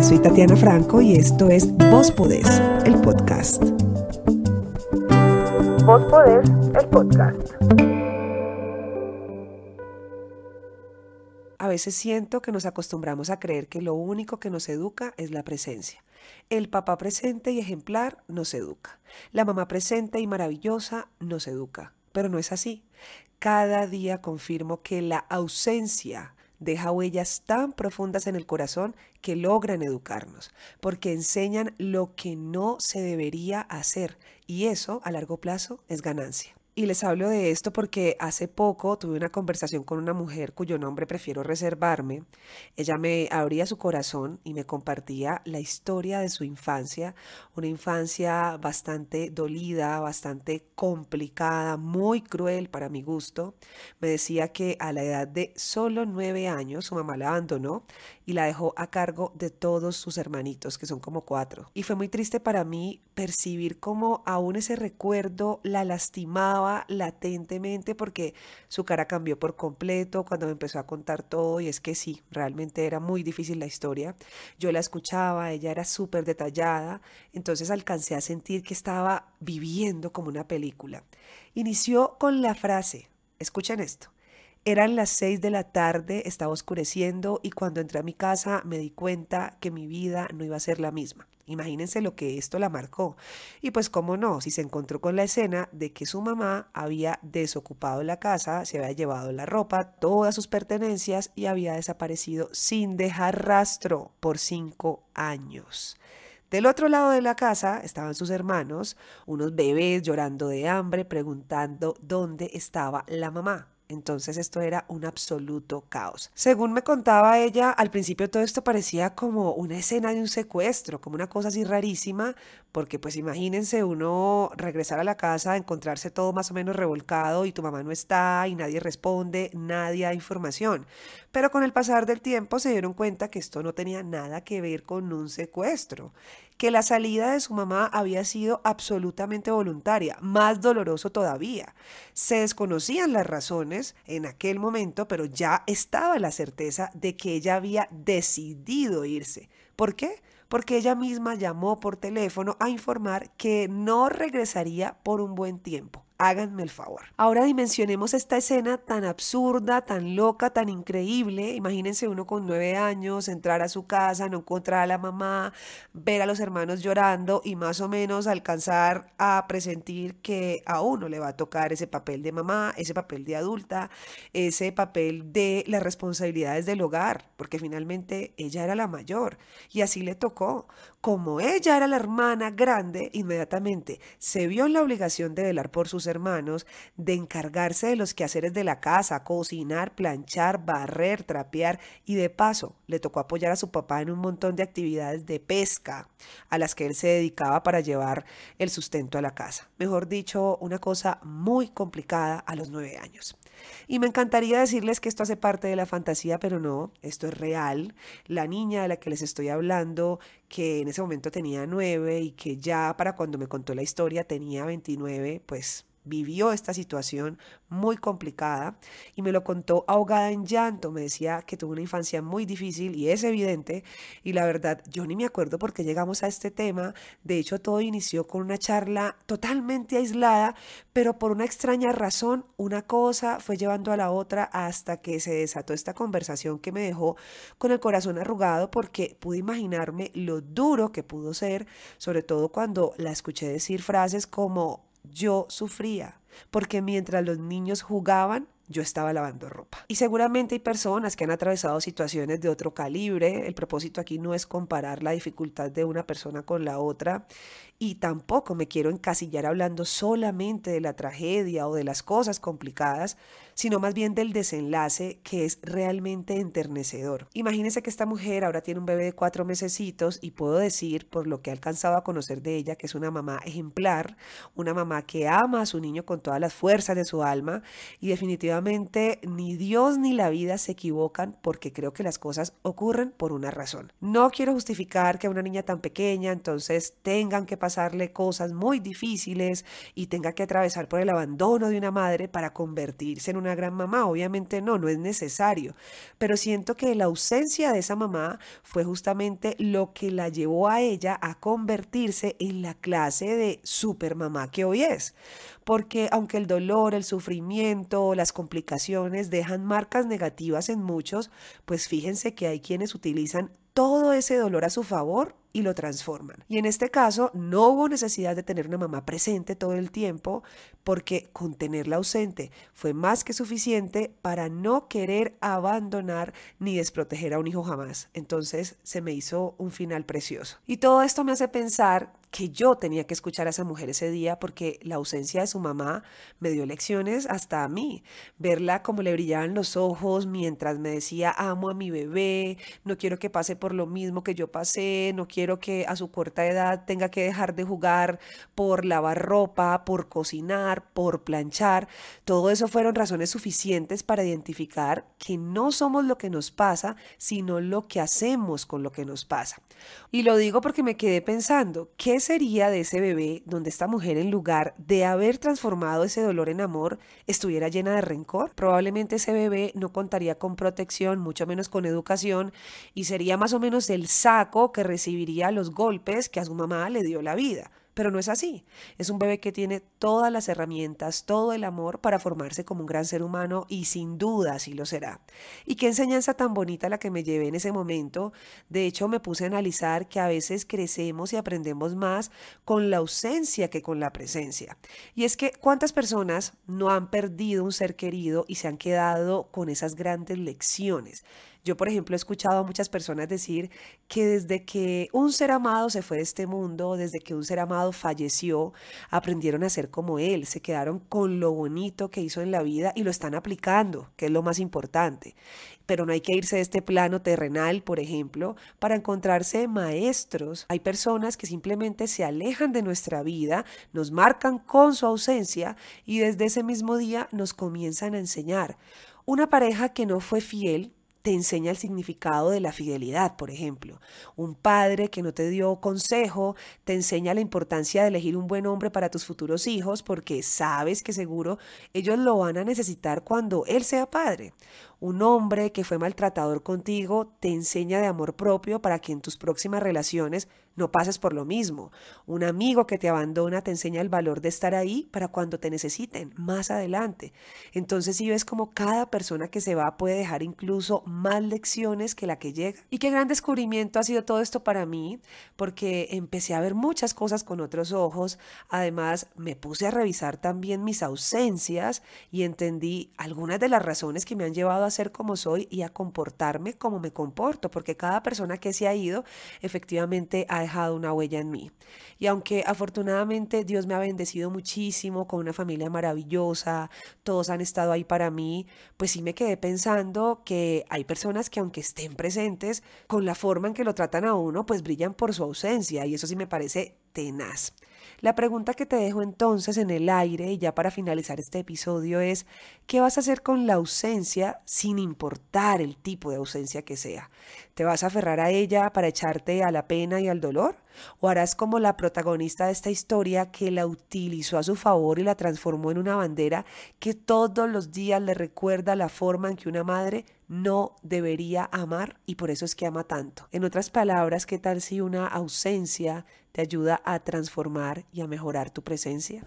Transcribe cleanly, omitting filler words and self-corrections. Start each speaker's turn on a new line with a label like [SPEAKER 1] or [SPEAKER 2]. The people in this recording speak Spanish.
[SPEAKER 1] soy Tatiana Franco y esto es Vos Podés, el podcast.
[SPEAKER 2] Vos Podés, el podcast.
[SPEAKER 1] A veces siento que nos acostumbramos a creer que lo único que nos educa es la presencia. El papá presente y ejemplar nos educa. La mamá presente y maravillosa nos educa. Pero no es así. Cada día confirmo que la ausencia deja huellas tan profundas en el corazón que logran educarnos, porque enseñan lo que no se debería hacer, y eso a largo plazo es ganancia. Y les hablo de esto porque hace poco tuve una conversación con una mujer cuyo nombre prefiero reservarme. Ella me abría su corazón y me compartía la historia de su infancia, una infancia bastante dolida, bastante complicada, muy cruel para mi gusto. Me decía que a la edad de solo 9 años su mamá la abandonó y la dejó a cargo de todos sus hermanitos, que son como 4. Y fue muy triste para mí percibir cómo aún ese recuerdo la lastimaba latentemente, porque su cara cambió por completo cuando me empezó a contar todo. Y es que sí, realmente era muy difícil la historia. Yo la escuchaba, ella era súper detallada, entonces alcancé a sentir que estaba viviendo como una película. Inició con la frase, escuchen esto: eran las 6 de la tarde, estaba oscureciendo y cuando entré a mi casa me di cuenta que mi vida no iba a ser la misma. Imagínense lo que esto la marcó. Y pues cómo no, si se encontró con la escena de que su mamá había desocupado la casa, se había llevado la ropa, todas sus pertenencias y había desaparecido sin dejar rastro por 5 años. Del otro lado de la casa estaban sus hermanos, unos bebés llorando de hambre, preguntando dónde estaba la mamá. Entonces esto era un absoluto caos. Según me contaba ella, al principio todo esto parecía como una escena de un secuestro, como una cosa así rarísima, porque pues imagínense uno regresar a la casa, encontrarse todo más o menos revolcado y tu mamá no está y nadie responde, nadie da información. Pero con el pasar del tiempo se dieron cuenta que esto no tenía nada que ver con un secuestro, que la salida de su mamá había sido absolutamente voluntaria, más doloroso todavía. Se desconocían las razones en aquel momento, pero ya estaba la certeza de que ella había decidido irse. ¿Por qué? Porque ella misma llamó por teléfono a informar que no regresaría por un buen tiempo. Háganme el favor. Ahora dimensionemos esta escena tan absurda, tan loca, tan increíble. Imagínense uno con 9 años, entrar a su casa, no encontrar a la mamá, ver a los hermanos llorando y más o menos alcanzar a presentir que a uno le va a tocar ese papel de mamá, ese papel de adulta, ese papel de las responsabilidades del hogar, porque finalmente ella era la mayor y así le tocó. Como ella era la hermana grande, inmediatamente se vio en la obligación de velar por sus hermanos, de encargarse de los quehaceres de la casa, cocinar, planchar, barrer, trapear, y de paso le tocó apoyar a su papá en un montón de actividades de pesca a las que él se dedicaba para llevar el sustento a la casa. Mejor dicho, una cosa muy complicada a los 9 años. Y me encantaría decirles que esto hace parte de la fantasía, pero no, esto es real. La niña de la que les estoy hablando, que en ese momento tenía 9 y que ya para cuando me contó la historia tenía 29, pues vivió esta situación muy complicada y me lo contó ahogada en llanto. Me decía que tuvo una infancia muy difícil y es evidente, y la verdad yo ni me acuerdo por qué llegamos a este tema. De hecho, todo inició con una charla totalmente aislada, pero por una extraña razón una cosa fue llevando a la otra hasta que se desató esta conversación que me dejó con el corazón arrugado, porque pude imaginarme lo duro que pudo ser, sobre todo cuando la escuché decir frases como: yo sufría, porque mientras los niños jugaban, yo estaba lavando ropa. Y seguramente hay personas que han atravesado situaciones de otro calibre. El propósito aquí no es comparar la dificultad de una persona con la otra, y tampoco me quiero encasillar hablando solamente de la tragedia o de las cosas complicadas, sino más bien del desenlace, que es realmente enternecedor. Imagínense que esta mujer ahora tiene un bebé de 4 mesecitos y puedo decir, por lo que he alcanzado a conocer de ella, que es una mamá ejemplar, una mamá que ama a su niño con todas las fuerzas de su alma, y definitivamente ni Dios ni la vida se equivocan, porque creo que las cosas ocurren por una razón. No quiero justificar que a una niña tan pequeña entonces tengan que pasarle cosas muy difíciles y tenga que atravesar por el abandono de una madre para convertirse en una gran mamá. Obviamente no es necesario, pero siento que la ausencia de esa mamá fue justamente lo que la llevó a ella a convertirse en la clase de supermamá que hoy es. Porque aunque el dolor, el sufrimiento, las complicaciones dejan marcas negativas en muchos, pues fíjense que hay quienes utilizan todo ese dolor a su favor y lo transforman. Y en este caso no hubo necesidad de tener una mamá presente todo el tiempo, porque con tenerla ausente fue más que suficiente para no querer abandonar ni desproteger a un hijo jamás. Entonces se me hizo un final precioso. Y todo esto me hace pensar que yo tenía que escuchar a esa mujer ese día, porque la ausencia de su mamá me dio lecciones hasta a mí. Verla como le brillaban los ojos mientras me decía amo a mi bebé, no quiero que pase por lo mismo que yo pasé, no quiero que a su corta edad tenga que dejar de jugar por lavar ropa, por cocinar, por planchar. Todo eso fueron razones suficientes para identificar que no somos lo que nos pasa, sino lo que hacemos con lo que nos pasa. Y lo digo porque me quedé pensando, ¿qué sería de ese bebé donde esta mujer, en lugar de haber transformado ese dolor en amor, estuviera llena de rencor? Probablemente ese bebé no contaría con protección, mucho menos con educación, y sería más o menos el saco que recibiría los golpes que a su mamá le dio la vida. Pero no es así. Es un bebé que tiene todas las herramientas, todo el amor para formarse como un gran ser humano, y sin duda así lo será. Y qué enseñanza tan bonita la que me llevé en ese momento. De hecho, me puse a analizar que a veces crecemos y aprendemos más con la ausencia que con la presencia. Y es que ¿cuántas personas no han perdido un ser querido y se han quedado con esas grandes lecciones? Yo, por ejemplo, he escuchado a muchas personas decir que desde que un ser amado se fue de este mundo, desde que un ser amado falleció, aprendieron a ser como él, se quedaron con lo bonito que hizo en la vida y lo están aplicando, que es lo más importante. Pero no hay que irse de este plano terrenal, por ejemplo, para encontrarse maestros. Hay personas que simplemente se alejan de nuestra vida, nos marcan con su ausencia y desde ese mismo día nos comienzan a enseñar. Una pareja que no fue fiel te enseña el significado de la fidelidad, por ejemplo. Un padre que no te dio consejo te enseña la importancia de elegir un buen hombre para tus futuros hijos, porque sabes que seguro ellos lo van a necesitar cuando él sea padre. Un hombre que fue maltratador contigo te enseña de amor propio para que en tus próximas relaciones no pases por lo mismo. Un amigo que te abandona te enseña el valor de estar ahí para cuando te necesiten más adelante. Entonces, si ves como cada persona que se va puede dejar incluso más lecciones que la que llega. Y qué gran descubrimiento ha sido todo esto para mí, porque empecé a ver muchas cosas con otros ojos. Además, me puse a revisar también mis ausencias y entendí algunas de las razones que me han llevado a ser como soy y a comportarme como me comporto, porque cada persona que se ha ido efectivamente ha dejado una huella en mí. Y aunque afortunadamente Dios me ha bendecido muchísimo con una familia maravillosa, todos han estado ahí para mí, pues sí me quedé pensando que hay personas que, aunque estén presentes, con la forma en que lo tratan a uno, pues brillan por su ausencia, y eso sí me parece tenaz. La pregunta que te dejo entonces en el aire, y ya para finalizar este episodio, es: ¿qué vas a hacer con la ausencia sin importar el tipo de ausencia que sea? ¿Te vas a aferrar a ella para echarte a la pena y al dolor? ¿O harás como la protagonista de esta historia, que la utilizó a su favor y la transformó en una bandera que todos los días le recuerda la forma en que una madre no debería amar, y por eso es que ama tanto? En otras palabras, ¿qué tal si una ausencia te ayuda a transformar y a mejorar tu presencia?